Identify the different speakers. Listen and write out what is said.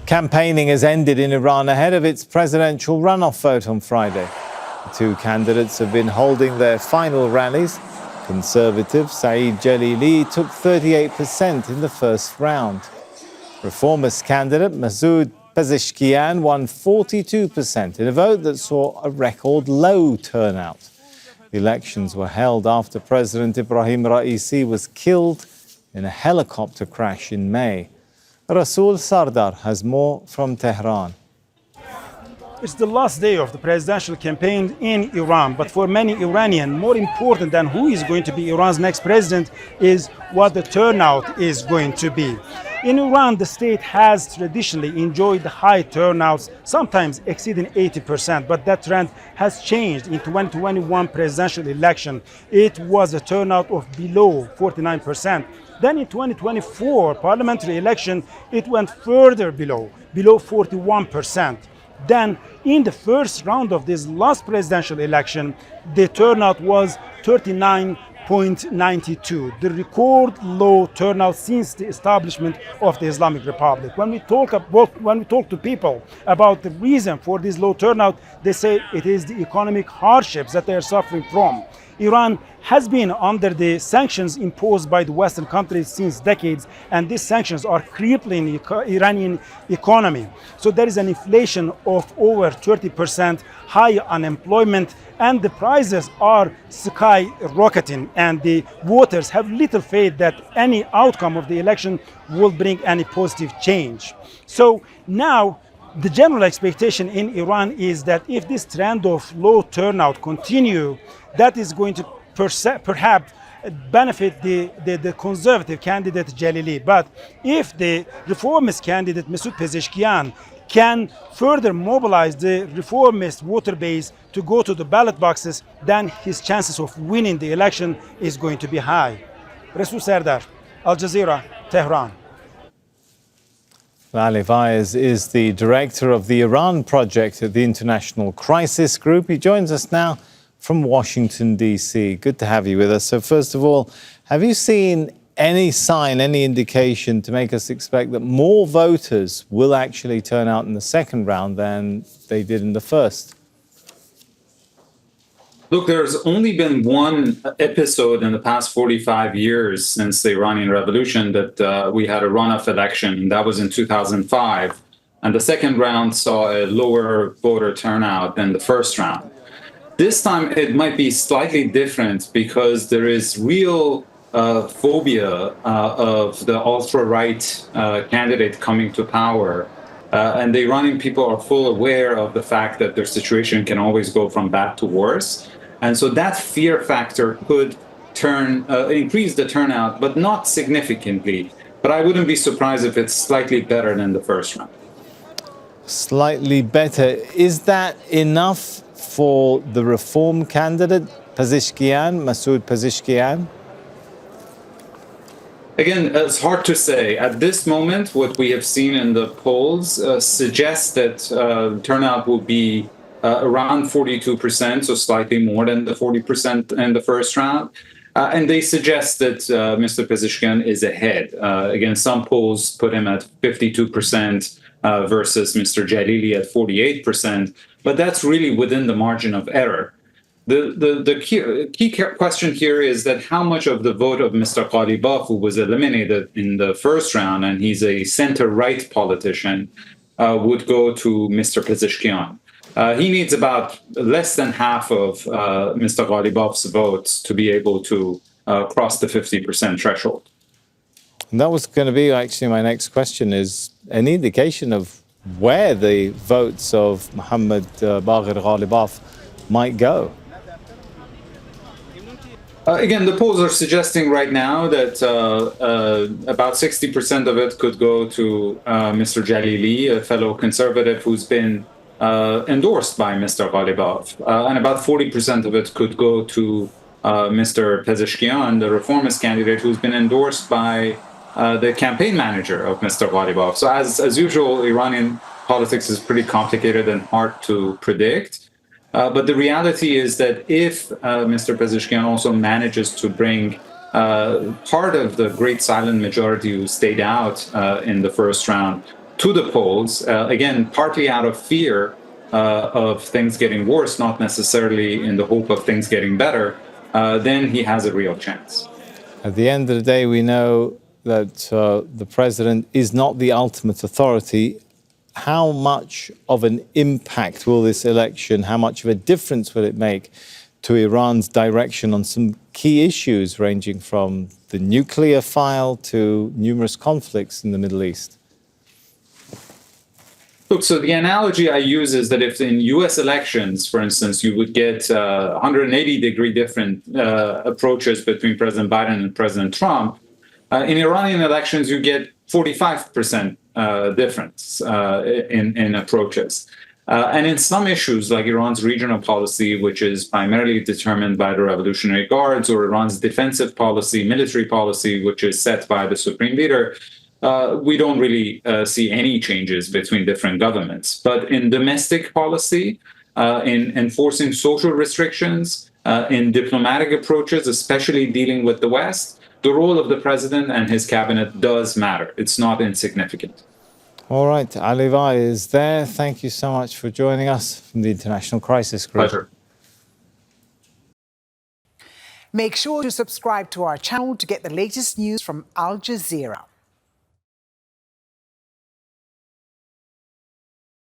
Speaker 1: Campaigning has ended in Iran ahead of its presidential runoff vote on Friday. The two candidates have been holding their final rallies. Conservative Saeed Jalili took 38% in the first round. Reformist candidate Masoud Pezeshkian won 42% in a vote that saw a record low turnout. The elections were held after President Ibrahim Raisi was killed in a helicopter crash in May. Resul Serdar has more from Tehran.
Speaker 2: It's the last day of the presidential campaign in Iran, but for many Iranians, more important than who is going to be Iran's next president is what the turnout is going to be. In Iran, the state has traditionally enjoyed high turnouts, sometimes exceeding 80%, but that trend has changed in 2021 presidential election. It was a turnout of below 49%. Then in 2024 parliamentary election, it went further below 41%. Then in the first round of this last presidential election, the turnout was 39.92, the record low turnout since the establishment of the Islamic Republic. When we talk to people about the reason for this low turnout, they say it is the economic hardships that they are suffering from. Iran has been under the sanctions imposed by the Western countries since decades, and these sanctions are crippling the Iranian economy. So there is an inflation of over 30%, high unemployment, and the prices are skyrocketing, and the voters have little faith that any outcome of the election will bring any positive change. So now the general expectation in Iran is that if this trend of low turnout continue, that is going to perhaps benefit the conservative candidate Jalili. But if the reformist candidate Masoud Pezeshkian can further mobilize the reformist voter base to go to the ballot boxes, then his chances of winning the election is going to be high. Resul Serdar, Al Jazeera, Tehran.
Speaker 1: Vaez is the director of the Iran project at the International Crisis Group. He joins us now from Washington, D.C. Good to have you with us. So first of all, have you seen any sign, any indication to make us expect that more voters will actually turn out in the second round than they did in the first?
Speaker 3: Look, there's only been one episode in the past 45 years since the Iranian Revolution that we had a runoff election, and that was in 2005. And the second round saw a lower voter turnout than the first round. This time it might be slightly different because there is real phobia of the ultra-right candidate coming to power. And the Iranian people are full aware of the fact that their situation can always go from bad to worse. And so that fear factor could increase the turnout, but not significantly. But I wouldn't be surprised if it's slightly better than the first round.
Speaker 1: Slightly better. Is that enough for the reform candidate, Pezeshkian, Masoud Pezeshkian?
Speaker 3: Again, it's hard to say. At this moment, what we have seen in the polls suggests that turnout will be around 42%, so slightly more than the 40% in the first round. And they suggest that Mr. Pezeshkian is ahead. Again, some polls put him at 52% versus Mr. Jalili at 48%, but that's really within the margin of error. The key question here is that how much of the vote of Mr. Ghalibaf, who was eliminated in the first round, and he's a center-right politician, would go to Mr. Pezeshkian. He needs about less than half of Mr. Ghalibaf's votes to be able to cross the 50% threshold.
Speaker 1: And that was going to be actually my next question, is any indication of where the votes of Mohammad Baghir Ghalibaf might go?
Speaker 3: Again, the polls are suggesting right now that about 60% of it could go to Mr. Jalili, a fellow conservative who's been endorsed by Mr. Ghalibaf, and about 40% of it could go to Mr. Pezeshkian, the reformist candidate who's been endorsed by the campaign manager of Mr. Ghalibaf. So as usual, Iranian politics is pretty complicated and hard to predict. But the reality is that if Mr. Pezeshkian also manages to bring part of the great silent majority who stayed out in the first round to the polls, again, partly out of fear of things getting worse, not necessarily in the hope of things getting better, then he has a real chance.
Speaker 1: At the end of the day, we know that the president is not the ultimate authority. How much of an impact will this election, how much of a difference will it make to Iran's direction on some key issues ranging from the nuclear file to numerous conflicts in the Middle East?
Speaker 3: Look, so the analogy I use is that if in US elections, for instance, you would get 180-degree different approaches between President Biden and President Trump, in Iranian elections, you get 45% difference in approaches. And in some issues, like Iran's regional policy, which is primarily determined by the Revolutionary Guards, or Iran's defensive policy, military policy, which is set by the supreme leader, we don't really see any changes between different governments. But in domestic policy, in enforcing social restrictions, in diplomatic approaches, especially dealing with the West, the role of the president and his cabinet does matter. It's not insignificant.
Speaker 1: All right, Ali Vaez there. Thank you so much for joining us from the International Crisis Group.
Speaker 3: Pleasure.
Speaker 4: Make sure to subscribe to our channel to get the latest news from Al Jazeera.